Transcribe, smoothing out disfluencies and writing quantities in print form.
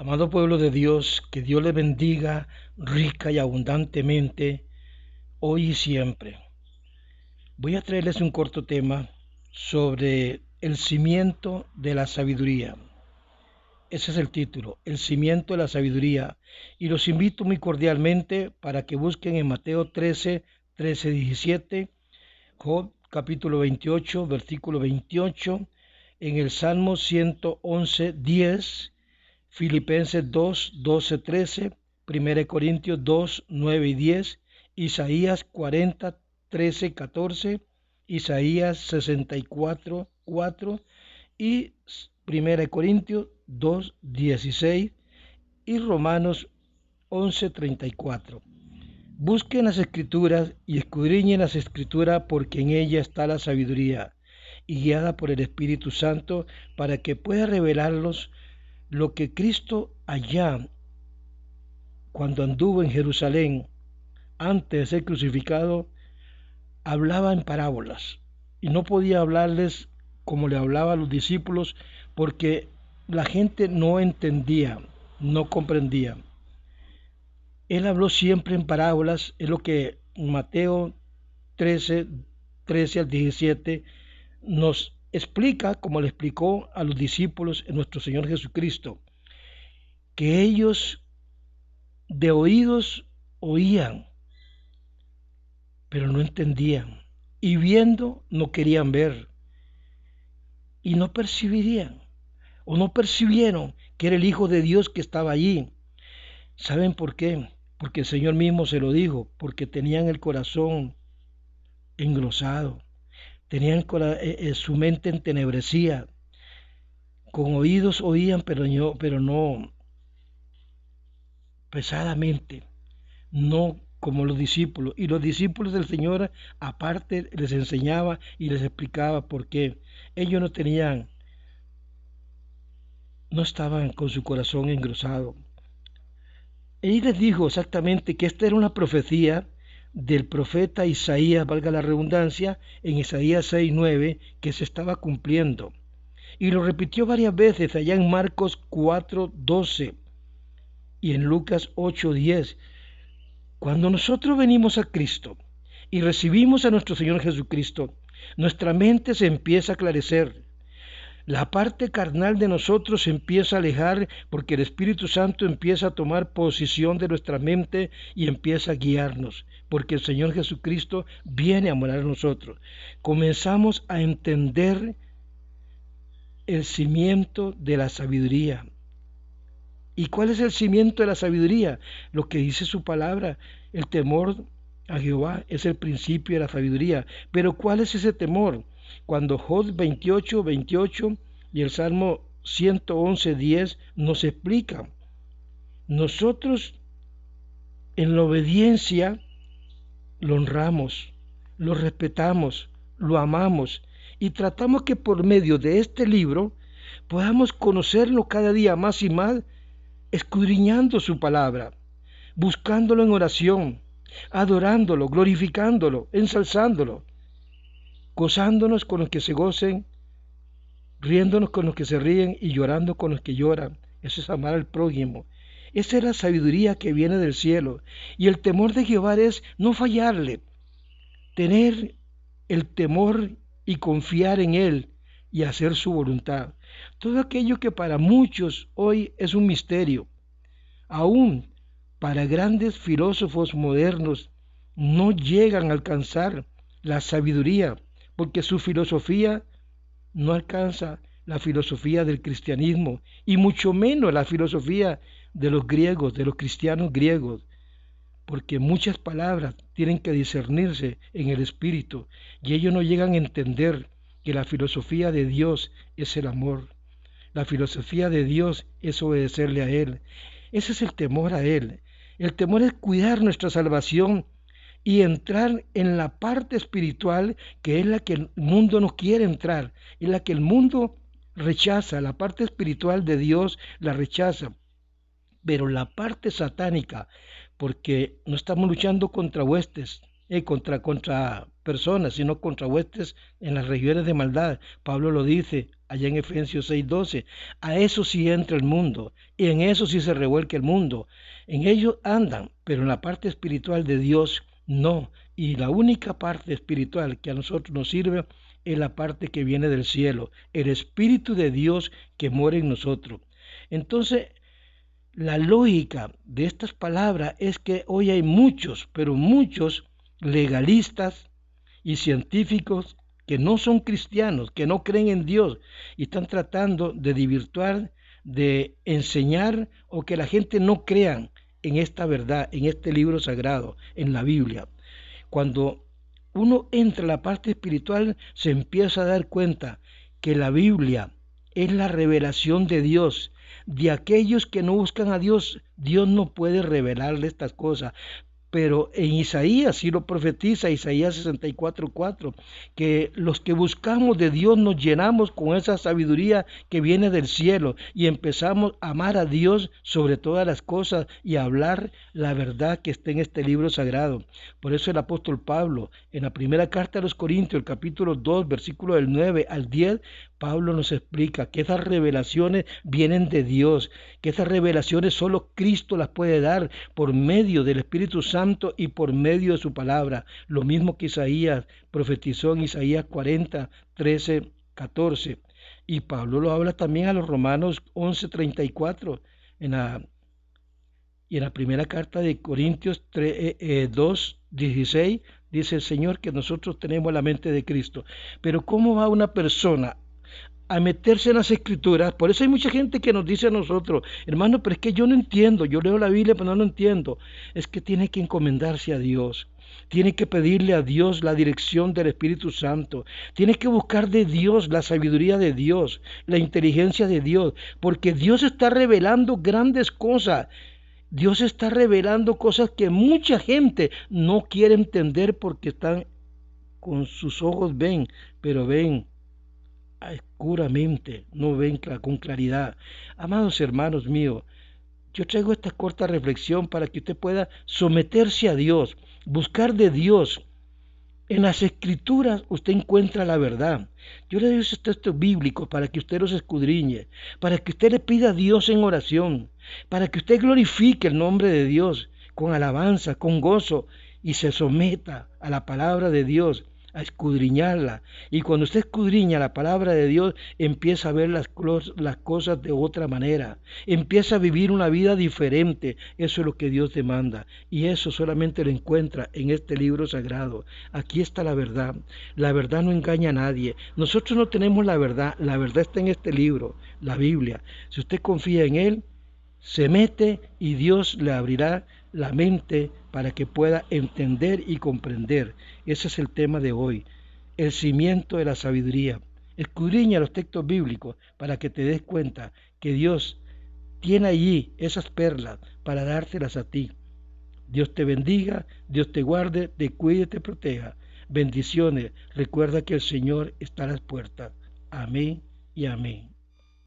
Amado pueblo de Dios, que Dios le bendiga rica y abundantemente, hoy y siempre. Voy a traerles un corto tema sobre el cimiento de la sabiduría. Ese es el título, el cimiento de la sabiduría. Y los invito muy cordialmente para que busquen en Mateo 13, 17, Job capítulo 28, versículo 28, en el Salmo 111, 10, Filipenses 2, 12, 13, 1 Corintios 2, 9 y 10, Isaías 40, 13, 14, Isaías 64, 4 y 1 Corintios 2, 16 y Romanos 11, 34. Busquen las escrituras y escudriñen las escrituras porque en ella está la sabiduría y guiada por el Espíritu Santo para que pueda revelarlos lo que Cristo allá, cuando anduvo en Jerusalén, antes de ser crucificado, hablaba en parábolas y no podía hablarles como le hablaba a los discípulos porque la gente no entendía, no comprendía. Él habló siempre en parábolas, es lo que Mateo 13, 13 al 17 nos explica, como le explicó a los discípulos en nuestro Señor Jesucristo, que ellos de oídos oían, pero no entendían, y viendo no querían ver, y no percibirían, o no percibieron que era el Hijo de Dios que estaba allí. ¿Saben por qué? Porque el Señor mismo se lo dijo, porque tenían el corazón engrosado, tenían su mente entenebrecida, con oídos oían, pero no pesadamente, no como los discípulos. Y los discípulos del Señor aparte les enseñaba y les explicaba por qué ellos no estaban con su corazón engrosado. Y les dijo exactamente que esta era una profecía del profeta Isaías, valga la redundancia, en Isaías 6:9, que se estaba cumpliendo. Y lo repitió varias veces allá en Marcos 4:12 y en Lucas 8:10. Cuando nosotros venimos a Cristo y recibimos a nuestro Señor Jesucristo, nuestra mente se empieza a aclarecer. La parte carnal de nosotros se empieza a alejar porque el Espíritu Santo empieza a tomar posición de nuestra mente y empieza a guiarnos, porque el Señor Jesucristo viene a morar en nosotros. Comenzamos a entender el cimiento de la sabiduría. ¿Y cuál es el cimiento de la sabiduría? Lo que dice su palabra, el temor a Jehová es el principio de la sabiduría. Pero ¿cuál es ese temor? Cuando Job 28, 28 y el Salmo 111, 10 nos explican, nosotros en la obediencia lo honramos, lo respetamos, lo amamos y tratamos que por medio de este libro podamos conocerlo cada día más y más, escudriñando su palabra, buscándolo en oración, adorándolo, glorificándolo, ensalzándolo, gozándonos con los que se gocen, riéndonos con los que se ríen y llorando con los que lloran. Eso es amar al prójimo. Esa es la sabiduría que viene del cielo. Y el temor de Jehová es no fallarle, tener el temor y confiar en Él y hacer su voluntad. Todo aquello que para muchos hoy es un misterio, aún para grandes filósofos modernos, no llegan a alcanzar la sabiduría, porque su filosofía no alcanza la filosofía del cristianismo, y mucho menos la filosofía de los griegos, de los cristianos griegos, porque muchas palabras tienen que discernirse en el espíritu, y ellos no llegan a entender que la filosofía de Dios es el amor. La filosofía de Dios es obedecerle a Él. Ese es el temor a Él. El temor es cuidar nuestra salvación y entrar en la parte espiritual, que es la que el mundo no quiere entrar, es la que el mundo rechaza. La parte espiritual de Dios la rechaza, pero la parte satánica, porque no estamos luchando contra huestes, contra personas, sino contra huestes en las regiones de maldad. Pablo lo dice, allá en Efesios 6:12. A eso sí entra el mundo, y en eso sí se revuelca el mundo. En ellos andan, pero en la parte espiritual de Dios no. Y la única parte espiritual que a nosotros nos sirve es la parte que viene del cielo, el Espíritu de Dios que mora en nosotros. Entonces, la lógica de estas palabras es que hoy hay muchos, pero muchos legalistas y científicos que no son cristianos, que no creen en Dios y están tratando de desvirtuar, de enseñar o que la gente no crea en esta verdad, en este libro sagrado, en la Biblia. Cuando uno entra a la parte espiritual, se empieza a dar cuenta que la Biblia es la revelación de Dios. De aquellos que no buscan a Dios, Dios no puede revelarle estas cosas. Pero en Isaías sí lo profetiza, Isaías 64:4, que los que buscamos de Dios nos llenamos con esa sabiduría que viene del cielo y empezamos a amar a Dios sobre todas las cosas y a hablar la verdad que está en este libro sagrado. Por eso el apóstol Pablo, en la primera carta a los Corintios, el capítulo 2, versículo del 9 al 10, Pablo nos explica que esas revelaciones vienen de Dios, que esas revelaciones solo Cristo las puede dar por medio del Espíritu Santo y por medio de su palabra. Lo mismo que Isaías profetizó en Isaías 40, 13, 14. Y Pablo lo habla también a los Romanos 11:34 en la primera carta de Corintios 2, 16. Dice el Señor que nosotros tenemos la mente de Cristo. Pero ¿cómo va una persona a meterse en las escrituras? Por eso hay mucha gente que nos dice a nosotros, hermano, pero es que yo no entiendo, yo leo la Biblia pero no lo entiendo. Es que tiene que encomendarse a Dios, tiene que pedirle a Dios la dirección del Espíritu Santo, tiene que buscar de Dios la sabiduría de Dios, la inteligencia de Dios, porque Dios está revelando grandes cosas. Dios está revelando cosas que mucha gente no quiere entender porque están con sus ojos ven, pero ven oscuramente, no ven con claridad. Amados hermanos míos, yo traigo esta corta reflexión para que usted pueda someterse a Dios, buscar de Dios. En las escrituras usted encuentra la verdad. Yo le doy esos textos bíblicos para que usted los escudriñe, para que usted le pida a Dios en oración, para que usted glorifique el nombre de Dios con alabanza, con gozo y se someta a la palabra de Dios, a escudriñarla. Y cuando usted escudriña la palabra de Dios, empieza a ver las cosas de otra manera, empieza a vivir una vida diferente. Eso es lo que Dios demanda y eso solamente lo encuentra en este libro sagrado. Aquí está la verdad no engaña a nadie. Nosotros no tenemos la verdad está en este libro, la Biblia. Si usted confía en él, se mete y Dios le abrirá la mente para que pueda entender y comprender. Ese es el tema de hoy, el cimiento de la sabiduría. Escudriña los textos bíblicos para que te des cuenta que Dios tiene allí esas perlas para dártelas a ti. Dios te bendiga, Dios te guarde, te cuide, te proteja. Bendiciones. Recuerda que el Señor está a las puertas. Amén y amén.